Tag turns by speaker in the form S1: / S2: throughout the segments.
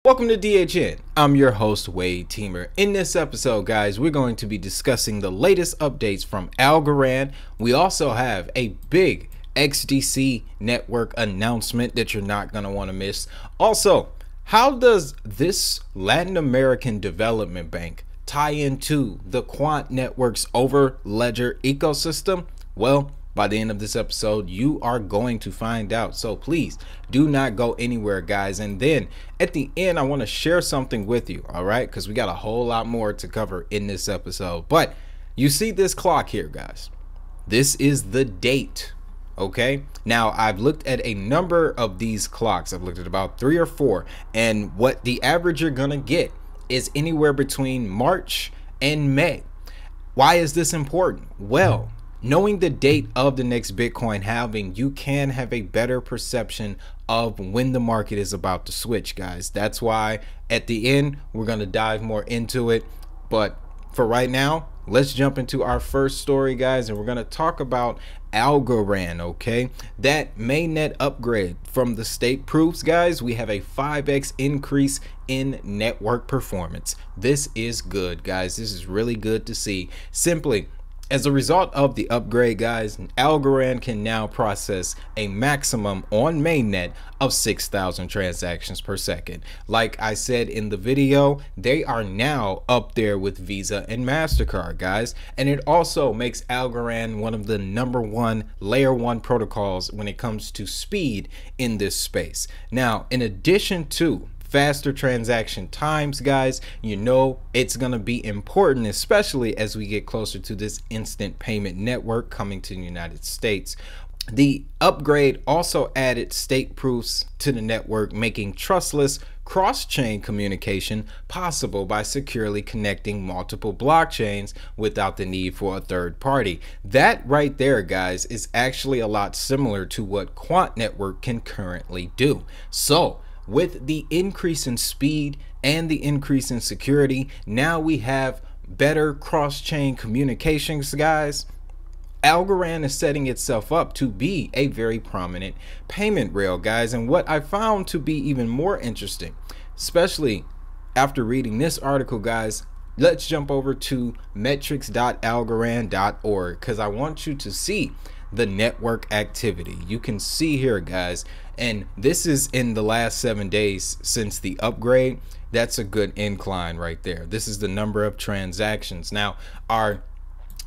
S1: Welcome to DHN. I'm your host, Wade Teamer. In this episode, guys, we're going to be discussing the latest updates from ALGO. We also have a big XDC network announcement that you're not going to want to miss. Also, how does this Latin American development bank tie into the Quant network's Hyperledger ecosystem? Well, by the end of this episode, you are going to find out. So please do not go anywhere, guys. And then at the end, I want to share something with you. All right, because we got a whole lot more to cover in this episode. But you see this clock here, guys. This is the date. Okay, now I've looked at a number of these clocks. I've looked at about 3 or 4, and what the average you're gonna get is anywhere between March and May. Why is this important? Well, knowing the date of the next Bitcoin halving, you can have a better perception of when the market is about to switch, guys. That's why at the end, we're going to dive more into it. But for right now, let's jump into our first story, guys, and we're going to talk about ALGO, okay? That mainnet upgrade from the state proofs, guys. We have a 5x increase in network performance. This is good, guys. This is really good to see. Simply, as a result of the upgrade, guys, ALGO can now process a maximum on mainnet of 6,000 transactions per second. Like I said in the video, they are now up there with Visa and MasterCard, guys. And it also makes ALGO one of the #1 layer 1 protocols when it comes to speed in this space. Now, in addition to faster transaction times, guys, you know it's going to be important, especially as we get closer to this instant payment network coming to the United States. The upgrade also added state proofs to the network, making trustless cross-chain communication possible by securely connecting multiple blockchains without the need for a third party. That right there, guys, is actually a lot similar to what Quant network can currently do. So with the increase in speed and the increase in security, now we have better cross-chain communications, guys. ALGO is setting itself up to be a very prominent payment rail, guys. And what I found to be even more interesting, especially after reading this article, guys, let's jump over to metrics.algorand.org because I want you to see the network activity. You can see here, guys, and this is in the last 7 days since the upgrade. That's a good incline right there. This is the number of transactions. Now, our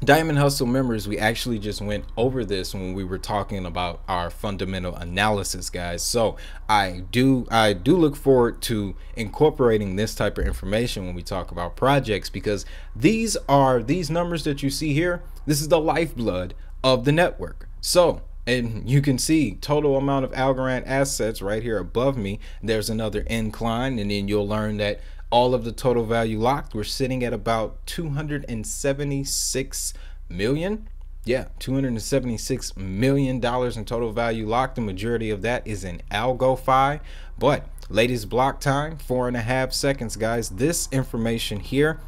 S1: Diamond Hustle members, we actually just went over this when we were talking about our fundamental analysis, guys. So I do look forward to incorporating this type of information when we talk about projects, because these numbers that you see here, this is the lifeblood of the network. So, and you can see total amount of ALGO assets right here above me. There's another incline, and then you'll learn that all of the total value locked, we're sitting at about 276 million. Yeah, $276 million in total value locked. The majority of that is in ALGO. But latest block time, 4.5 seconds, guys. This information here,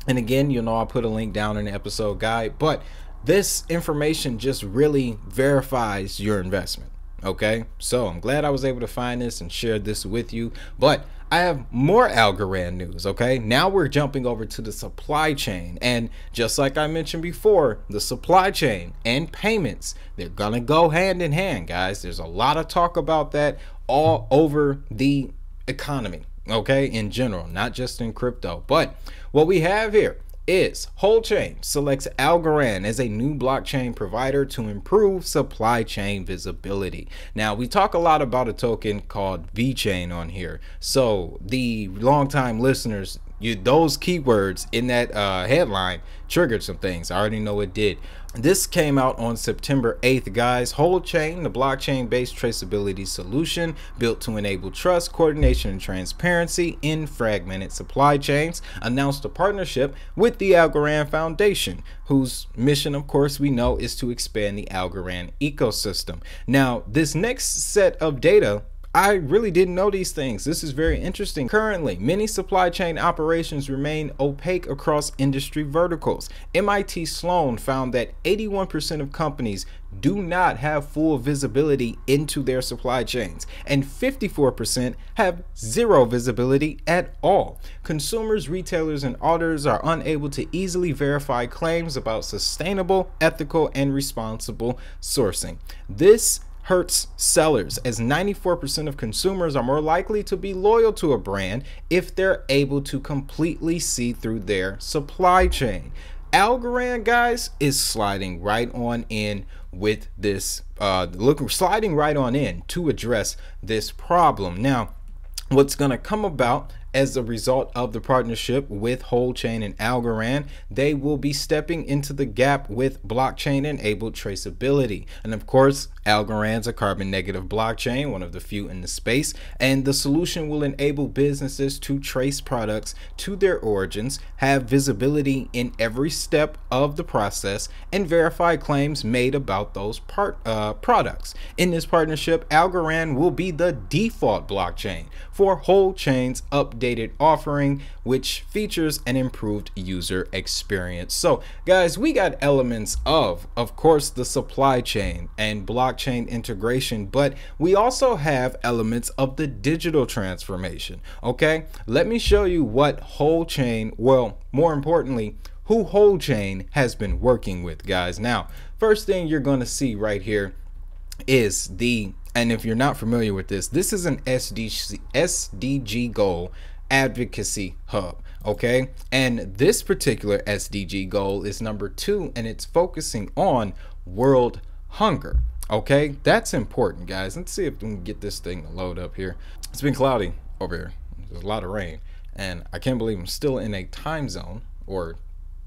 S1: and again, you know, I'll put a link down in the episode guide, but this information just really verifies your investment. Okay, so I'm glad I was able to find this and share this with you. But I have more ALGO news. Okay, now we're jumping over to the supply chain, and just like I mentioned before, the supply chain and payments, they're gonna go hand in hand, guys. There's a lot of talk about that all over the economy, okay, in general, not just in crypto. But what we have here is WholeChain selects ALGO as a new blockchain provider to improve supply chain visibility. Now, we talk a lot about a token called VeChain on here. So the longtime listeners, those keywords in that headline triggered some things. I already know it did. This came out on September 8th, guys. WholeChain, the blockchain-based traceability solution built to enable trust, coordination, and transparency in fragmented supply chains, announced a partnership with the ALGO Foundation, whose mission, of course, we know is to expand the ALGO ecosystem. Now, this next set of data I really didn't know these things. This is very interesting. Currently, many supply chain operations remain opaque across industry verticals. MIT Sloan found that 81% of companies do not have full visibility into their supply chains, and 54% have zero visibility at all. Consumers, retailers, and auditors are unable to easily verify claims about sustainable, ethical, and responsible sourcing. This hurts sellers, as 94% of consumers are more likely to be loyal to a brand if they're able to completely see through their supply chain. Algorand, guys, is sliding right on in with this, sliding right on in to address this problem. Now, what's going to come about as a result of the partnership with WholeChain and Algorand, they will be stepping into the gap with blockchain-enabled traceability. And of course, Algorand's a carbon-negative blockchain, one of the few in the space, and the solution will enable businesses to trace products to their origins, have visibility in every step of the process, and verify claims made about those products. In this partnership, Algorand will be the default blockchain for WholeChain's updated offering, which features an improved user experience. So guys, we got elements of course, the supply chain and blockchain integration, but we also have elements of the digital transformation. Okay, let me show you what WholeChain, well, more importantly, who WholeChain has been working with, guys. Now, first thing you're going to see right here is and if you're not familiar with this is an SDG goal advocacy hub. Okay, and this particular SDG goal is number 2, and it's focusing on world hunger. Okay, that's important, guys. Let's see if we can get this thing to load up here. It's been cloudy over here. There's a lot of rain, and I can't believe I'm still in a time zone or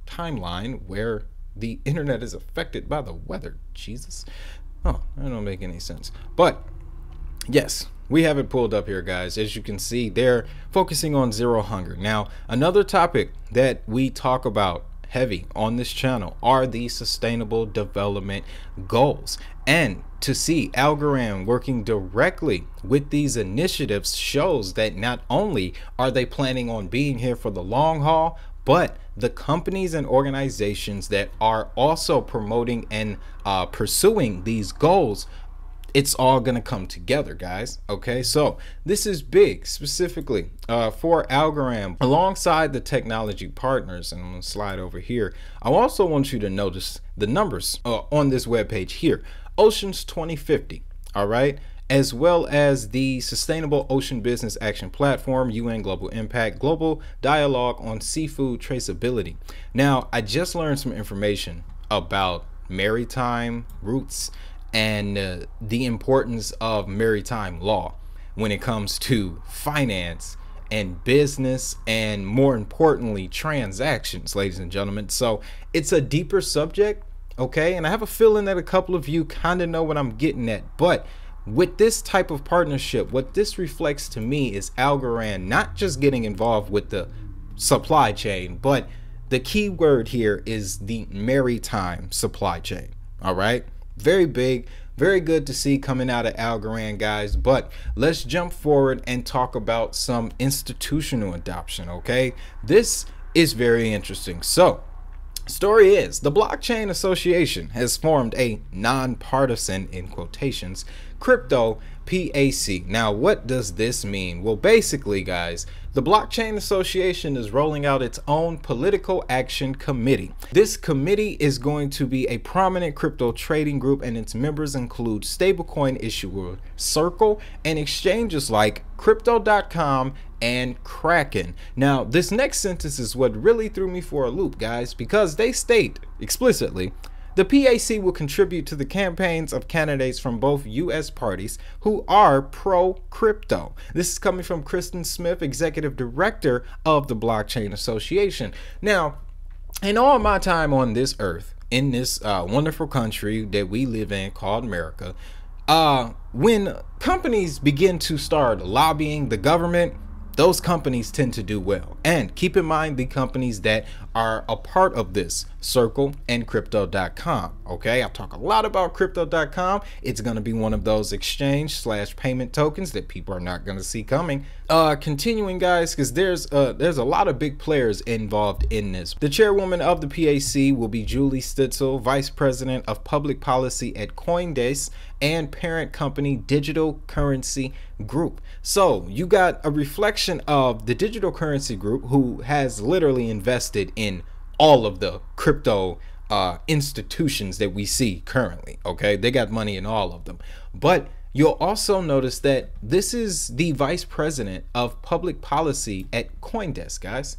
S1: timeline where the internet is affected by the weather. Jesus. Oh, that don't make any sense. But yes, we have it pulled up here, guys. As you can see, they're focusing on zero hunger. Now, another topic that we talk about heavy on this channel are the sustainable development goals. And to see Algorand working directly with these initiatives shows that not only are they planning on being here for the long haul, but the companies and organizations that are also promoting and pursuing these goals, it's all going to come together, guys. Okay, so this is big specifically for Algorand alongside the technology partners. And I'm going to slide over here. I also want you to notice the numbers on this webpage here. Oceans 2050. All right. As well as the Sustainable Ocean Business Action Platform, UN Global Impact, Global Dialogue on Seafood Traceability. Now, I just learned some information about maritime routes and the importance of maritime law when it comes to finance and business, and more importantly, transactions, ladies and gentlemen. So it's a deeper subject, okay? And I have a feeling that a couple of you kind of know what I'm getting at, but with this type of partnership, what this reflects to me is Algorand not just getting involved with the supply chain, but the key word here is the maritime supply chain. All right, very big, very good to see coming out of Algorand, guys. But let's jump forward and talk about some institutional adoption. Okay, this is very interesting. So story is, the Blockchain Association has formed a nonpartisan, in quotations, crypto PAC. Now, what does this mean? Well, basically, guys, the Blockchain Association is rolling out its own political action committee. This committee is going to be a prominent crypto trading group, and its members include stablecoin issuer Circle and exchanges like Crypto.com and Kraken. Now, this next sentence is what really threw me for a loop, guys, because they state explicitly, the PAC will contribute to the campaigns of candidates from both U.S. parties who are pro-crypto. This is coming from Kristen Smith, Executive Director of the Blockchain Association. Now, in all my time on this earth, in this wonderful country that we live in called America, when companies begin to start lobbying the government, those companies tend to do well. And keep in mind, the companies that are a part of this Circle, and Crypto.com. Okay, I talk a lot about Crypto.com. It's going to be one of those exchange/payment tokens that people are not going to see coming. Continuing, guys, because there's a lot of big players involved in this. The chairwoman of the PAC will be Julie Stitzel, vice president of public policy at Coindesk and parent company Digital Currency Group. So you got a reflection of the Digital Currency Group, who has literally invested in all of the crypto institutions that we see currently. Okay, they got money in all of them. But you'll also notice that this is the vice president of public policy at Coindesk, guys.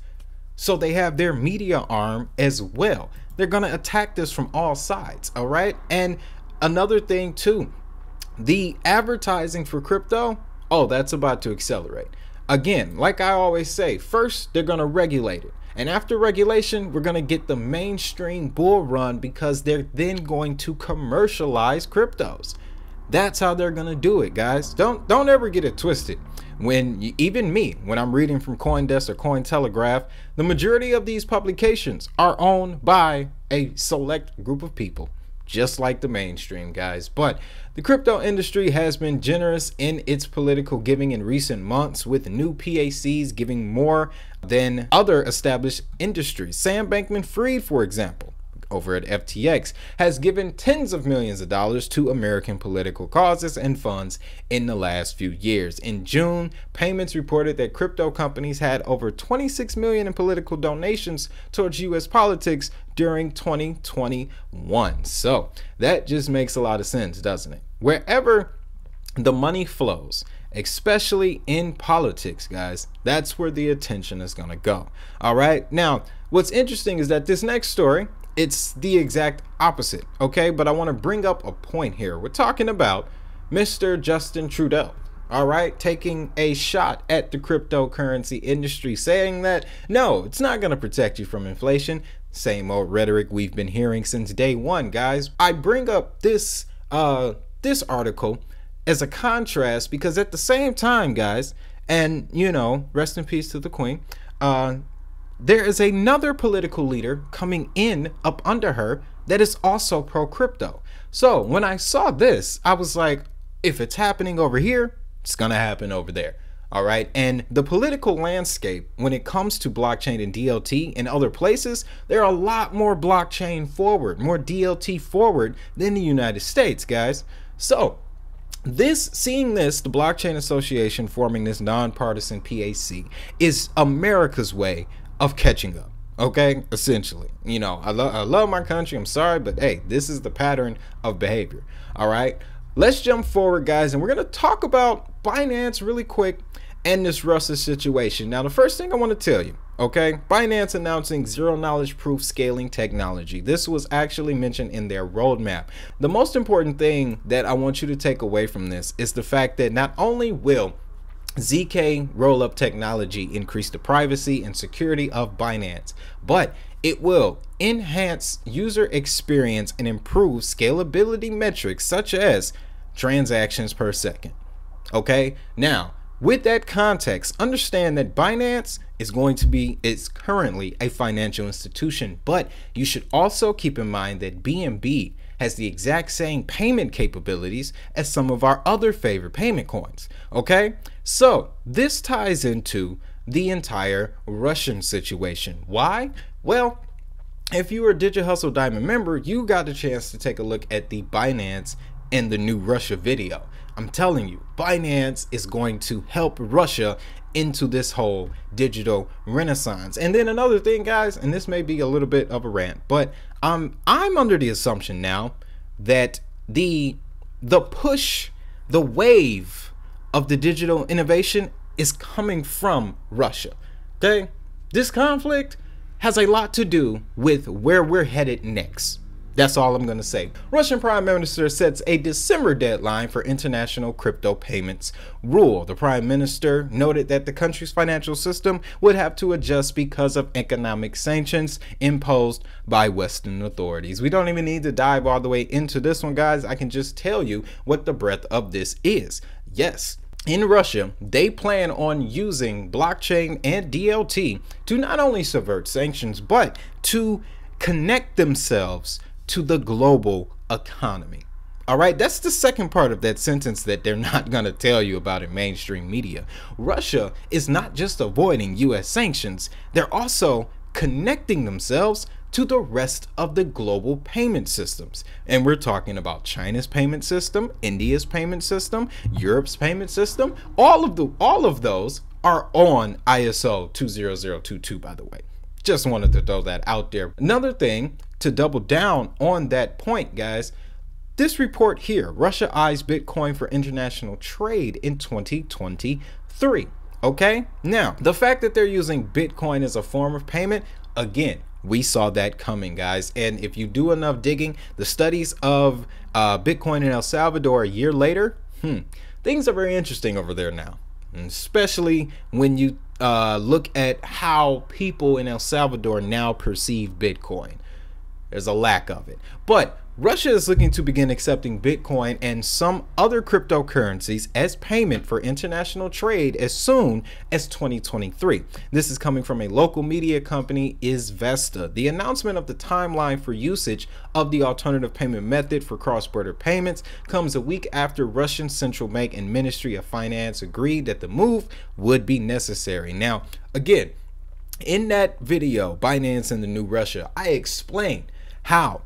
S1: So they have their media arm as well. They're going to attack this from all sides. All right. And another thing too, the advertising for crypto, oh, that's about to accelerate. Again, like I always say, first they're going to regulate it. And after regulation, we're going to get the mainstream bull run, because they're then going to commercialize cryptos. That's how they're going to do it, guys. Don't ever get it twisted. Even me, when I'm reading from CoinDesk or Cointelegraph, the majority of these publications are owned by a select group of people, just like the mainstream, guys. But the crypto industry has been generous in its political giving in recent months, with new PACs giving more than other established industries. Sam Bankman-Fried, for example, over at FTX, has given tens of millions of dollars to American political causes and funds in the last few years. In June, Payments reported that crypto companies had over 26 million in political donations towards U.S. politics during 2021. So that just makes a lot of sense, doesn't it? Wherever the money flows, especially in politics, guys, that's where the attention is going to go. All right. Now, what's interesting is that this next story, it's the exact opposite. Okay. But I want to bring up a point here. We're talking about Mr. Justin Trudeau. All right. Taking a shot at the cryptocurrency industry, saying that, no, it's not going to protect you from inflation. Same old rhetoric we've been hearing since day one, guys. I bring up this article as a contrast because at the same time, guys, and you know, rest in peace to the Queen, there is another political leader coming in up under her that is also pro crypto. So when I saw this, I was like, if it's happening over here, it's gonna happen over there. All right. And the political landscape, when it comes to blockchain and DLT in other places, they're a lot more blockchain forward, more DLT forward than the United States, guys. So seeing this, the Blockchain Association forming this nonpartisan PAC is America's way of catching up. Okay, essentially, you know, I love my country. I'm sorry, but hey, this is the pattern of behavior. All right, let's jump forward, guys, and we're gonna talk about Binance really quick and this Russia situation. Now, the first thing I want to tell you, okay, Binance announcing zero knowledge proof scaling technology. This was actually mentioned in their roadmap. The most important thing that I want you to take away from this is the fact that not only will ZK roll-up technology increase the privacy and security of Binance, but it will enhance user experience and improve scalability metrics such as transactions per second. Okay, now with that context, understand that Binance is currently a financial institution, but you should also keep in mind that BNB has the exact same payment capabilities as some of our other favorite payment coins. Okay, so this ties into the entire Russian situation. Why? Well, if you were a Digit Hustle Diamond member, you got a chance to take a look at the Binance and the new Russia video. I'm telling you, Binance is going to help Russia into this whole digital renaissance. And then another thing, guys, and this may be a little bit of a rant, but I'm under the assumption now that the push, the wave of the digital innovation is coming from Russia. Okay, this conflict has a lot to do with where we're headed next. That's all I'm going to say. Russian Prime Minister sets a December deadline for international crypto payments rule. The Prime Minister noted that the country's financial system would have to adjust because of economic sanctions imposed by Western authorities. We don't even need to dive all the way into this one, guys. I can just tell you what the breadth of this is. Yes, in Russia, they plan on using blockchain and DLT to not only subvert sanctions, but to connect themselves to the global economy. All right, that's the second part of that sentence that they're not going to tell you about in mainstream media. Russia is not just avoiding US sanctions, they're also connecting themselves to the rest of the global payment systems. And we're talking about China's payment system, India's payment system, Europe's payment system. All of those are on ISO 20022, by the way. Just wanted to throw that out there. Another thing to double down on that point, guys, this report here, Russia eyes Bitcoin for international trade in 2023. Okay, now the fact that they're using Bitcoin as a form of payment, again, we saw that coming, guys. And if you do enough digging, the studies of Bitcoin in El Salvador a year later, things are very interesting over there now, and especially when you look at how people in El Salvador now perceive Bitcoin. There's a lack of it, but Russia is looking to begin accepting Bitcoin and some other cryptocurrencies as payment for international trade as soon as 2023. This is coming from a local media company, Izvesta. The announcement of the timeline for usage of the alternative payment method for cross-border payments comes a week after Russian Central Bank and Ministry of Finance agreed that the move would be necessary. Now, again, in that video, Binance and the New Russia, I explained how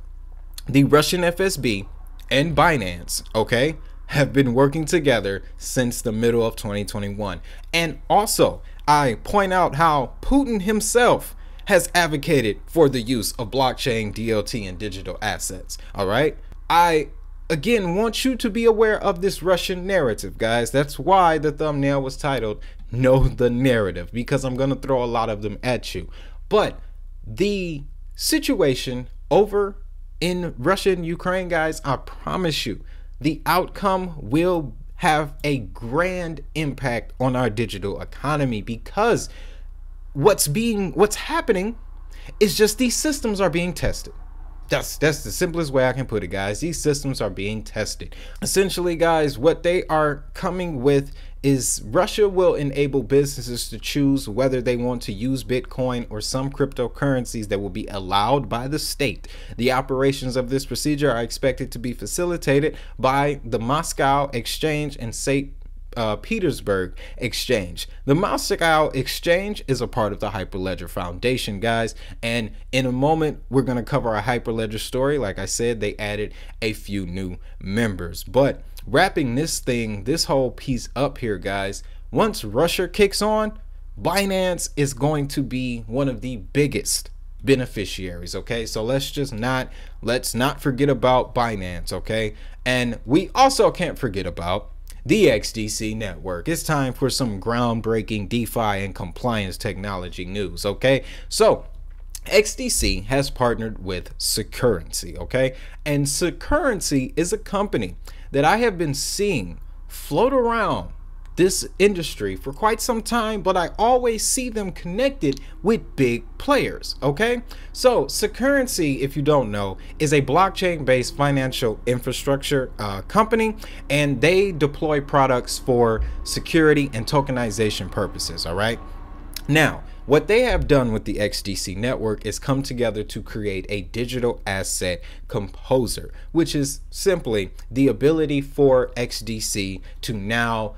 S1: the Russian FSB and Binance, okay, have been working together since the middle of 2021. And also, I point out how Putin himself has advocated for the use of blockchain, DLT, and digital assets. All right. I, again, want you to be aware of this Russian narrative, guys. That's why the thumbnail was titled Know the Narrative, because I'm going to throw a lot of them at you. But the situation over in Russia and Ukraine, guys, I promise you, the outcome will have a grand impact on our digital economy, because what's happening is just these systems are being tested. That's the simplest way I can put it, guys. These systems are being tested. Essentially, guys, what they are coming with is Russia will enable businesses to choose whether they want to use Bitcoin or some cryptocurrencies that will be allowed by the state. The operations of this procedure are expected to be facilitated by the Moscow Exchange and St. Petersburg Exchange. The Moscow Exchange is a part of the Hyperledger Foundation, guys, and in a moment we're going to cover a Hyperledger story. Like I said, they added a few new members. But wrapping this whole piece up here, guys, once Russia kicks on, Binance is going to be one of the biggest beneficiaries. Okay, so let's not forget about Binance. Okay, and we also can't forget about the XDC network. It's time for some groundbreaking DeFi and compliance technology news. Okay, so XDC has partnered with Securrency. Okay, and Securrency is a company that I have been seeing float around this industry for quite some time, but I always see them connected with big players. Okay, so Securrency, if you don't know, is a blockchain-based financial infrastructure company, and they deploy products for security and tokenization purposes. All right, now what they have done with the XDC network is come together to create a digital asset composer, which is simply the ability for XDC to now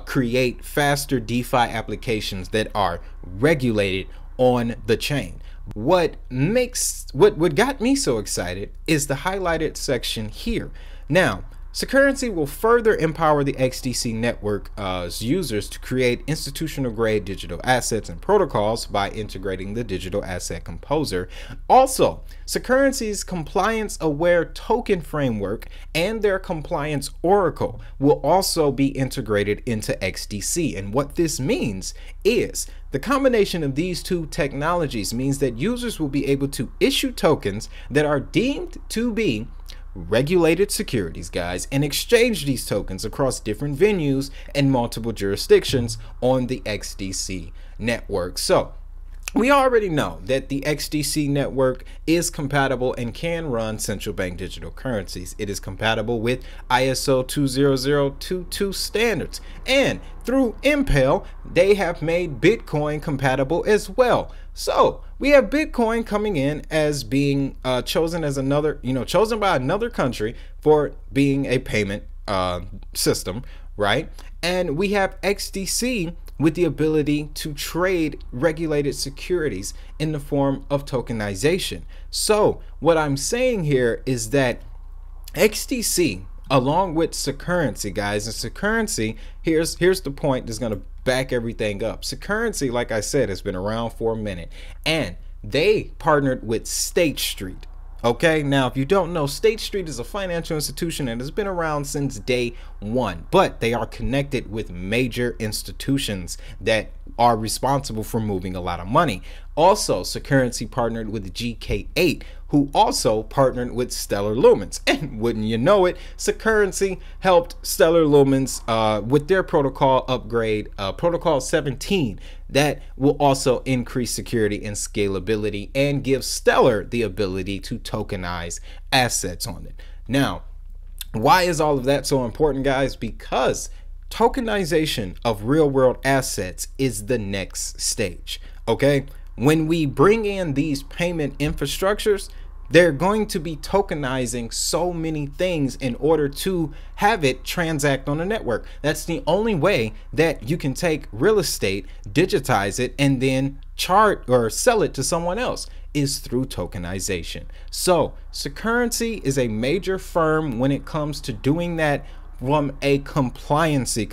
S1: create faster DeFi applications that are regulated on the chain. What got me so excited is the highlighted section here. Now, Securrency will further empower the XDC network's users to create institutional grade digital assets and protocols by integrating the digital asset composer. Also, Securrency's compliance aware token framework and their compliance oracle will also be integrated into XDC. And what this means is the combination of these two technologies means that users will be able to issue tokens that are deemed to be regulated securities, guys, and exchange these tokens across different venues and multiple jurisdictions on the XDC network. So we already know that the XDC network is compatible and can run central bank digital currencies. It is compatible with ISO 20022 standards. And through Impel, they have made Bitcoin compatible as well. So we have Bitcoin coming in as being chosen as another, chosen by another country for being a payment system, right? And we have XDC with the ability to trade regulated securities in the form of tokenization. So what I'm saying here is that XDC, along with Securrency, guys, and Securrency, here's the point that's going to back everything up. Securrency, like I said, has been around for a minute, and they partnered with State Street. Okay, now if you don't know, State Street is a financial institution and has been around since day one, but they are connected with major institutions that are responsible for moving a lot of money. Also, Securrency partnered with GK8, who also partnered with Stellar Lumens. And wouldn't you know it, Securrency helped Stellar Lumens with their protocol upgrade, protocol 17, that will also increase security and scalability and give Stellar the ability to tokenize assets on it. Now, why is all of that so important, guys? Because tokenization of real world assets is the next stage. Okay, when we bring in these payment infrastructures, they're going to be tokenizing so many things in order to have it transact on a network. That's the only way that you can take real estate, digitize it, and then chart or sell it to someone else, is through tokenization. So Securrency is a major firm when it comes to doing that from a compliancy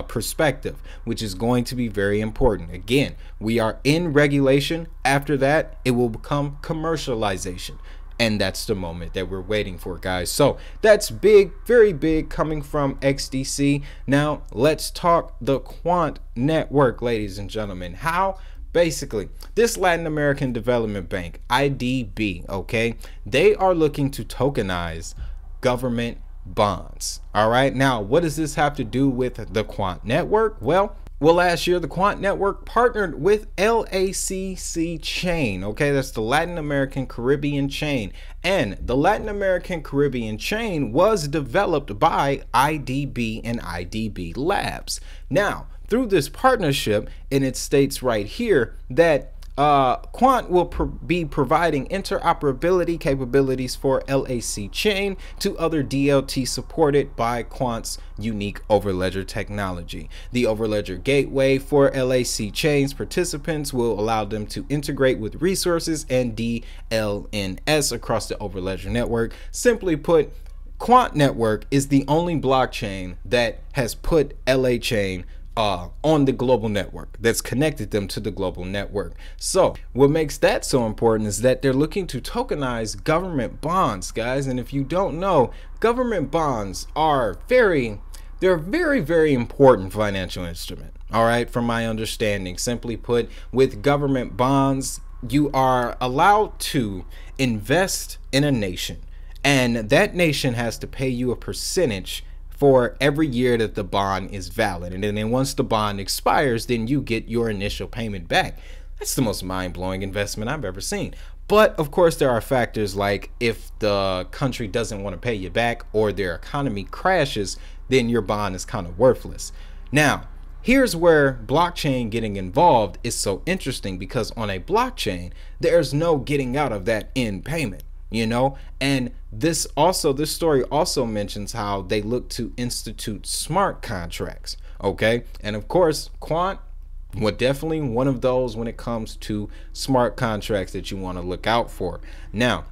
S1: perspective, which is going to be very important. Again, we are in regulation. After that, it will become commercialization. And that's the moment that we're waiting for, guys. So that's big, very big, coming from XDC. Now let's talk the Quant network, ladies and gentlemen. How basically this Latin American Development Bank, IDB, okay, they are looking to tokenize government bonds. All right, now what does this have to do with the Quant network? Well, last year the Quant network partnered with LACC chain. Okay, that's the Latin American Caribbean chain, and the Latin American Caribbean chain was developed by IDB and IDB Labs. Now through this partnership, and it states right here that Quant will be providing interoperability capabilities for LAC chain to other DLT supported by Quant's unique Overledger technology. The Overledger gateway for LAC chains participants will allow them to integrate with resources and DLNS across the Overledger network. Simply put, Quant network is the only blockchain that has put LA chain on the global network, that's connected them to the global network. So what makes that so important is that they're looking to tokenize government bonds, guys. And if you don't know, government bonds are very important financial instrument. All right, from my understanding, simply put, with government bonds, you are allowed to invest in a nation, and that nation has to pay you a percentage for every year that the bond is valid. And then once the bond expires, then you get your initial payment back. That's the most mind-blowing investment I've ever seen. But of course, there are factors like if the country doesn't want to pay you back or their economy crashes, then your bond is kind of worthless. Now, here's where blockchain getting involved is so interesting, because on a blockchain, there's no getting out of that in payment. And this story also mentions how they look to institute smart contracts. Okay, and of course Quant, well, definitely one of those when it comes to smart contracts that you want to look out for. Now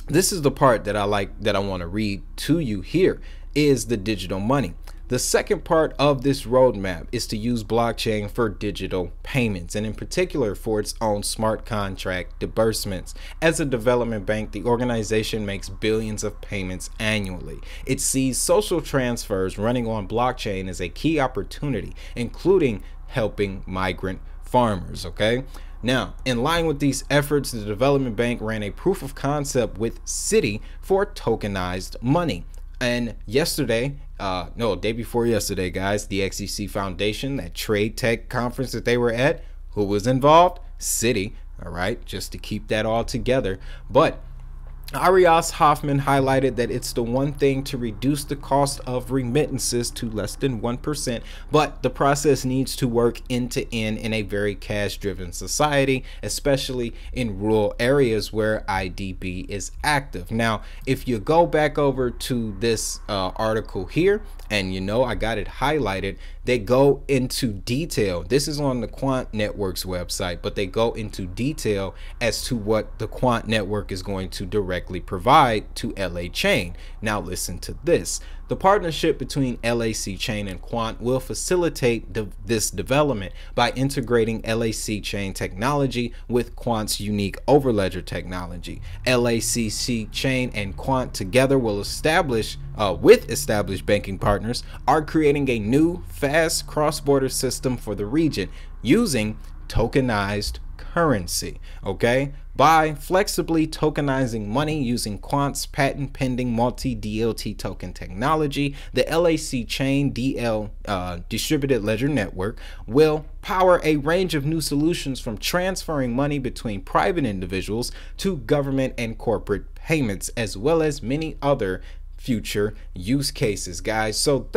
S1: this is the part that I want to read to you here, is the digital money. The second part of this roadmap is to use blockchain for digital payments, and in particular for its own smart contract disbursements. As a development bank, the organization makes billions of payments annually. It sees social transfers running on blockchain as a key opportunity, including helping migrant farmers. Okay. Now, in line with these efforts, the development bank ran a proof of concept with Citi for tokenized money. And yesterday, day before yesterday, guys, the XDC Foundation, that trade tech conference that they were at, who was involved? city. All right, just to keep that all together. But Arias Hoffman highlighted that it's the one thing to reduce the cost of remittances to less than 1%, but the process needs to work end to end in a very cash-driven society, especially in rural areas where IDB is active. Now, if you go back over to this article here, and you know I got it highlighted, they go into detail. This is on the Quant Network's website, but they go into detail as to what the Quant Network is going to directly provide to LAChain. Now listen to this. The partnership between LAChain and Quant will facilitate this development by integrating LACchain technology with Quant's unique overledger technology. LACchain and Quant together will establish, with established banking partners, are creating a new fast cross-border system for the region using tokenized currency. Okay, by flexibly tokenizing money using Quant's patent pending multi-DLT token technology, the LACchain distributed ledger network will power a range of new solutions, from transferring money between private individuals to government and corporate payments, as well as many other future use cases, guys. So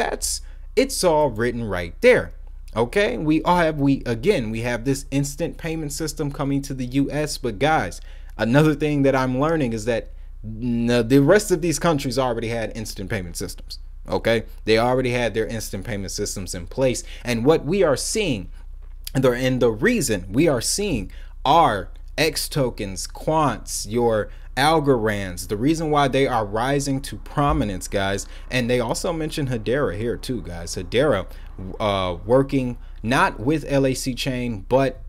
S1: it's all written right there. Okay, we have this instant payment system coming to the US, but guys, another thing that I'm learning is that the rest of these countries already had instant payment systems. Okay, they already had their instant payment systems in place, and what we are seeing, and the reason we are seeing are X tokens, Quants, your Algorand's, the reason why they are rising to prominence, guys. And they also mentioned Hedera here too, guys. Hedera working not with LACchain, but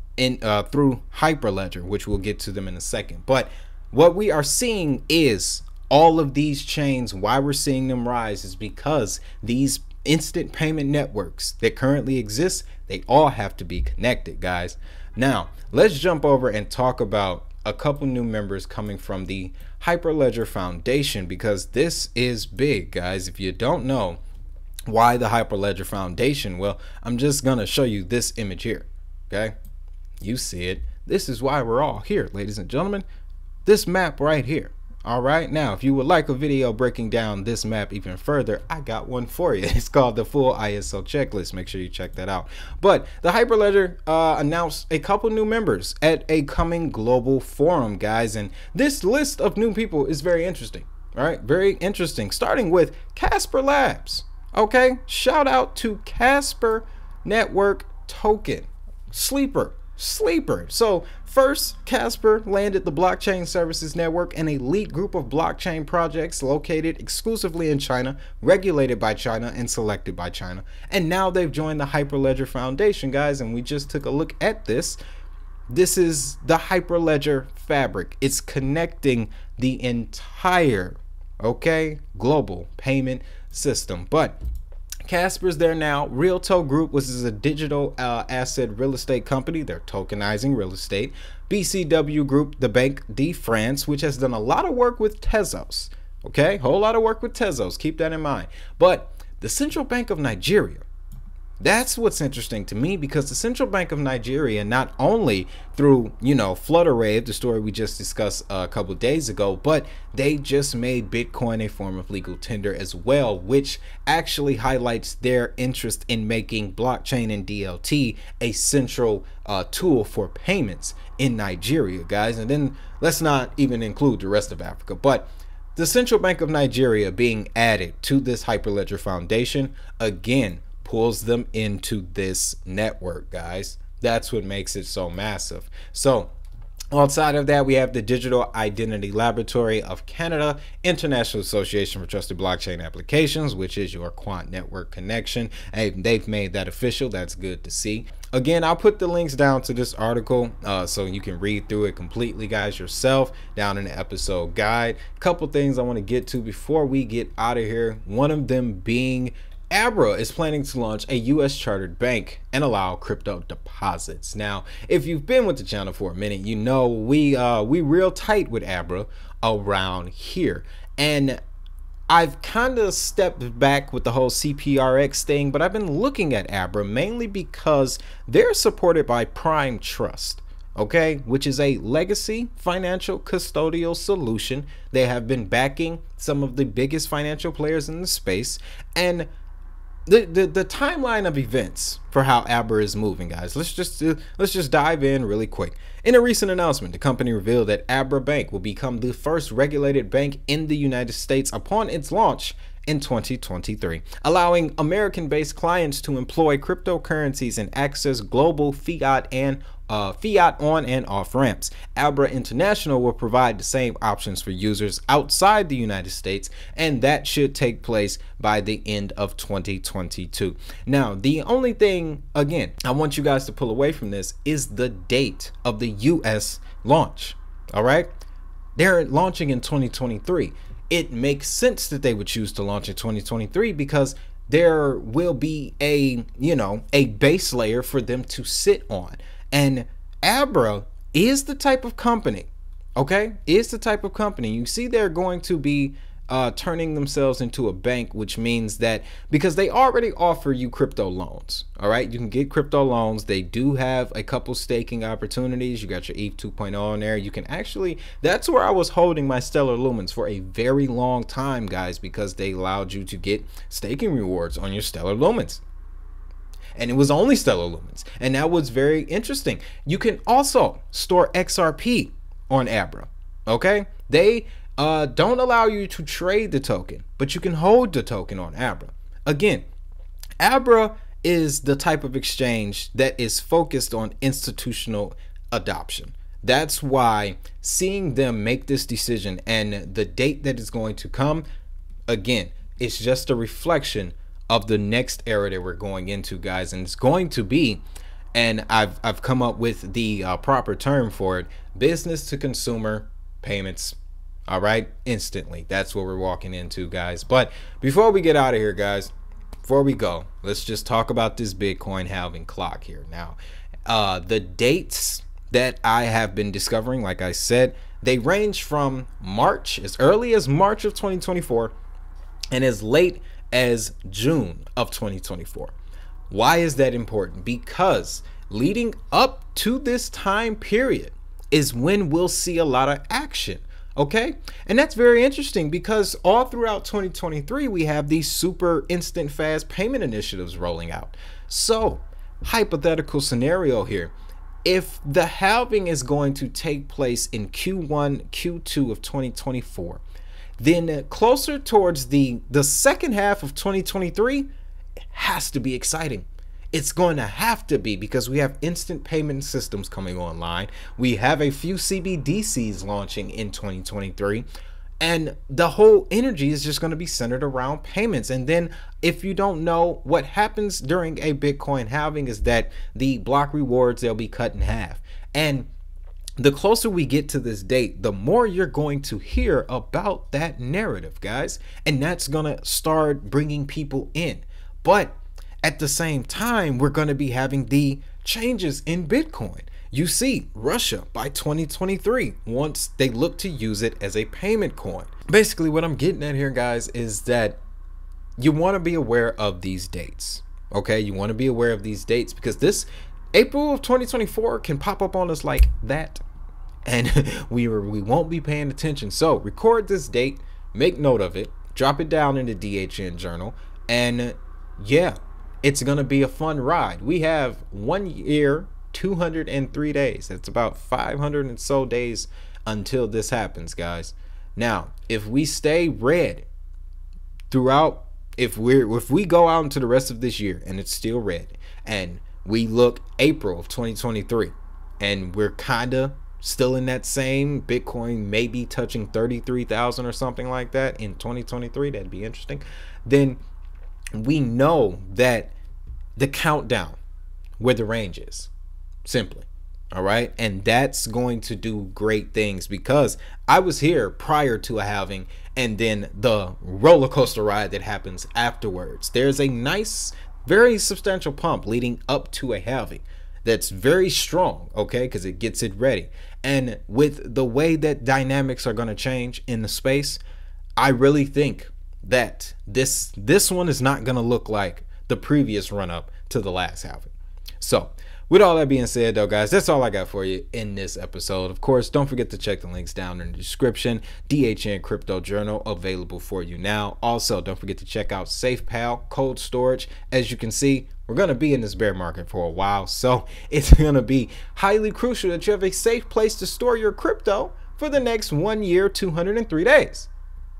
S1: through Hyperledger, which we'll get to them in a second. But what we are seeing is all of these chains, why we're seeing them rise is because these instant payment networks that currently exist, they all have to be connected, guys. Now let's jump over and talk about a couple new members coming from the Hyperledger Foundation, because this is big, guys. If you don't know why the Hyperledger Foundation, well, I'm just gonna show you this image here. Okay, you see it. This is why we're all here, ladies and gentlemen. This map right here. All right, now if you would like a video breaking down this map even further, I got one for you. It's called the full ISO checklist. Make sure you check that out. But the Hyperledger announced a couple new members at a coming global forum, guys, and this list of new people is very interesting. All right, very interesting, starting with Casper Labs. Okay, shout out to Casper Network Token Sleeper. So first, Casper landed the Blockchain Services Network, an elite group of blockchain projects located exclusively in China, regulated by China, and selected by China. And now they've joined the Hyperledger Foundation, guys, and we just took a look at this. This is the Hyperledger fabric. It's connecting the entire, okay, global payment system. But Casper's there now. Realto Group, which is a digital asset real estate company. They're tokenizing real estate. BCW Group, the Banque de France, which has done a lot of work with Tezos. Okay, whole lot of work with Tezos. Keep that in mind. But the Central Bank of Nigeria, that's what's interesting to me, because the Central Bank of Nigeria, not only through, you know, Flutterwave, the story we just discussed a couple of days ago, but they just made Bitcoin a form of legal tender as well, which actually highlights their interest in making blockchain and DLT a central tool for payments in Nigeria, guys. And then let's not even include the rest of Africa, but the Central Bank of Nigeria being added to this Hyperledger Foundation, again, pulls them into this network, guys. That's what makes it so massive. So outside of that, we have the Digital Identity Laboratory of Canada, International Association for Trusted Blockchain Applications, which is your Quant network connection. Hey, they've made that official. That's good to see. Again, I'll put the links down to this article so you can read through it completely, guys, yourself down in the episode guide. A couple things I want to get to before we get out of here. One of them being Abra is planning to launch a U.S. chartered bank and allow crypto deposits. Now, if you've been with the channel for a minute, you know we real tight with Abra around here. And I've kind of stepped back with the whole CPRX thing, but I've been looking at Abra mainly because they're supported by Prime Trust. okay, which is a legacy financial custodial solution. They have been backing some of the biggest financial players in the space, and the timeline of events for how Abra is moving, guys. Let's just dive in really quick. In a recent announcement, the company revealed that Abra Bank will become the first regulated bank in the United States upon its launch in 2023, allowing American-based clients to employ cryptocurrencies and access global fiat on and off ramps. Abra International will provide the same options for users outside the United States, and that should take place by the end of 2022. Now, the only thing, again, I want you guys to pull away from this is the date of the US launch. All right, they're launching in 2023. It makes sense that they would choose to launch in 2023 because there will be a base layer for them to sit on. And Abra is the type of company, okay, is the type of company, you see, they're going to be turning themselves into a bank, which means that because they already offer you crypto loans, all right, you can get crypto loans. They do have a couple staking opportunities. You got your ETH 2.0 in there. You can actually, that's where I was holding my Stellar Lumens for a very long time, guys, because they allowed you to get staking rewards on your Stellar Lumens. And it was only Stellar Lumens, and that was very interesting. You can also store XRP on Abra, okay? They don't allow you to trade the token, but you can hold the token on Abra. Again, Abra is the type of exchange that is focused on institutional adoption. That's why seeing them make this decision and the date that is going to come, again, it's just a reflection of the next era that we're going into, guys. And it's going to be, and I've come up with the proper term for it, business to consumer payments. All right, instantly. That's what we're walking into, guys. But before we get out of here, guys, before we go, let's just talk about this Bitcoin halving clock here. Now, the dates that I have been discovering, like I said, they range from March, as early as March of 2024, and as late as June of 2024. Why is that important? Because leading up to this time period is when we'll see a lot of action. Okay, and that's very interesting because all throughout 2023 we have these super instant fast payment initiatives rolling out. So, hypothetical scenario here, if the halving is going to take place in Q1, Q2 of 2024, then closer towards the second half of 2023, it has to be exciting. It's going to have to be, because we have instant payment systems coming online. We have a few CBDCs launching in 2023, and the whole energy is just going to be centered around payments. And then if you don't know, what happens during a Bitcoin halving is that the block rewards, they'll be cut in half. And the closer we get to this date, the more you're going to hear about that narrative, guys. And that's going to start bringing people in. But at the same time, we're going to be having the changes in Bitcoin. You see, Russia by 2023, once they look to use it as a payment coin. Basically, what I'm getting at here, guys, is that you want to be aware of these dates. Okay, you want to be aware of these dates because this April of 2024 can pop up on us like that, and we won't be paying attention. So record this date, make note of it, drop it down in the DHN journal, and yeah, it's going to be a fun ride. We have 1 year, 203 days. That's about 500 and so days until this happens, guys. Now, if we stay red throughout, if we go out into the rest of this year and it's still red, and we look April of 2023 and we're kind of still in that same Bitcoin, maybe touching 33,000 or something like that in 2023, that'd be interesting. Then we know that the countdown where the range is, simply. All right, and that's going to do great things because I was here prior to a halving, and then the roller coaster ride that happens afterwards. There's a nice, very substantial pump leading up to a halving that's very strong, okay, because it gets it ready. And with the way that dynamics are going to change in the space, I really think that this one is not going to look like the previous run up to the last halving. So with all that being said, though, guys, that's all I got for you in this episode. Of course, don't forget to check the links down in the description. DHN Crypto Journal available for you now. Also, don't forget to check out SafePal cold storage. As you can see, we're going to be in this bear market for a while, so it's going to be highly crucial that you have a safe place to store your crypto for the next 1 year, 203 days.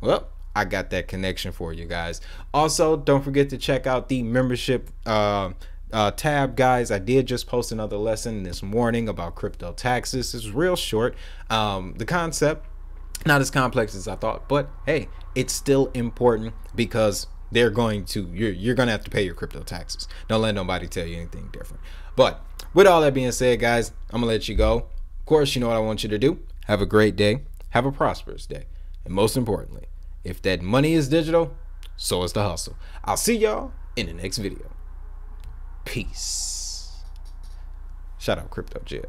S1: Well, I got that connection for you guys. Also, don't forget to check out the membership tab, guys. I did just post another lesson this morning about crypto taxes. It's real short. The concept, not as complex as I thought, but hey, it's still important because they're going to, you're going to have to pay your crypto taxes. Don't let nobody tell you anything different. But with all that being said, guys, I'm gonna let you go. Of course, you know what I want you to do. Have a great day. Have a prosperous day. And most importantly, if that money is digital, so is the hustle. I'll see y'all in the next video. Peace. Shout out Crypto Jib.